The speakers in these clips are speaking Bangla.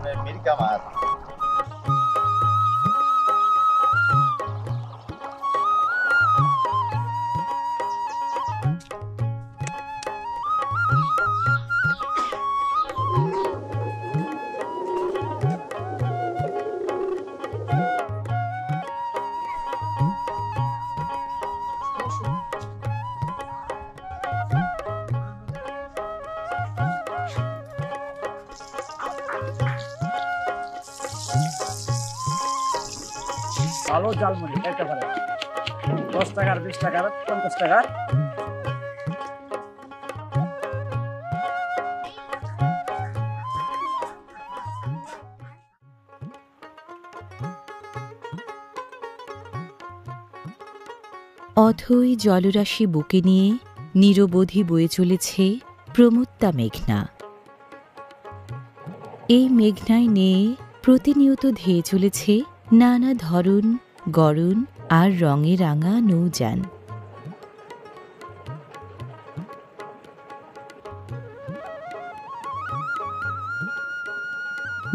আপনার মিরকা মাছ। ভালো জালমুড়ি খাইতে পারে 10 টাকার 20 টাকার 50 টাকার। অথই জলরাশি বুকে নিয়ে নিরবধি বয়ে চলেছে প্রমত্তা মেঘনা। এই মেঘনায় নিয়ে প্রতিনিয়ত ধেয়ে চলেছে নানা ধরন, গড়ন আর রঙে রাঙা নৌযান।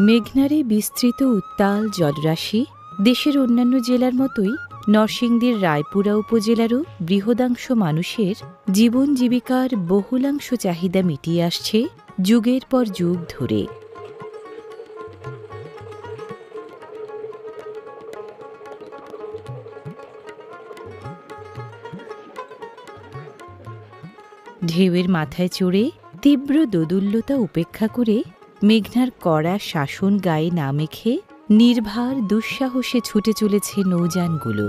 মেঘনার এই বিস্তৃত উত্তাল জলরাশি দেশের অন্যান্য জেলার মতোই নরসিংদীর রায়পুরা উপজেলারও বৃহদাংশ মানুষের জীবন জীবিকার বহুলাংশ চাহিদা মিটিয়ে আসছে যুগের পর যুগ ধরে। ঢেউয়ের মাথায় চড়ে তীব্র দোদুল্যতা উপেক্ষা করে মেঘনার কড়া শাসন গায়ে না মেখে নির্ভার দুঃসাহসে ছুটে চলেছে নৌযানগুলো।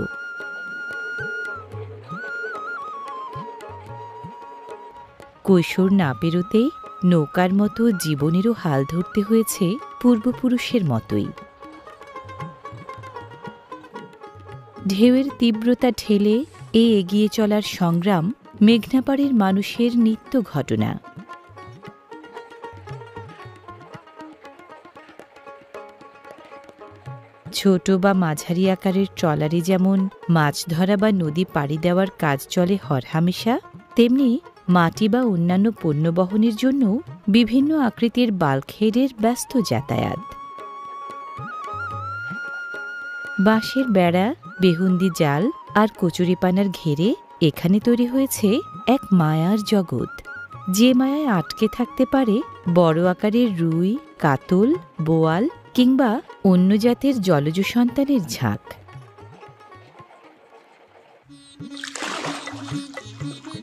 কৈশোর না পেরোতেই নৌকার মতো জীবনেরও হাল ধরতে হয়েছে পূর্বপুরুষের মতোই। ঢেউয়ের তীব্রতা ঠেলে এগিয়ে চলার সংগ্রাম মেঘনাপাড়ের মানুষের নিত্য ঘটনা। ছোট বা মাঝারি আকারের ট্রলারে যেমন মাছ ধরা বা নদী পাড়ি দেওয়ার কাজ চলে হরহামেশা, তেমনি মাটি বা অন্যান্য পণ্য বহনের জন্য বিভিন্ন আকৃতির বাল্কহেডের ব্যস্ত যাতায়াত। বাঁশের বেড়া, বেহুন্দি জাল আর কচুরিপানার ঘেরে এখানে তৈরি হয়েছে এক মায়ার জগৎ, যে মায়ায় আটকে থাকতে পারে বড় আকারের রুই, কাতল, বোয়াল কিংবা অন্য জাতের জলজ সন্তানের ঝাঁক।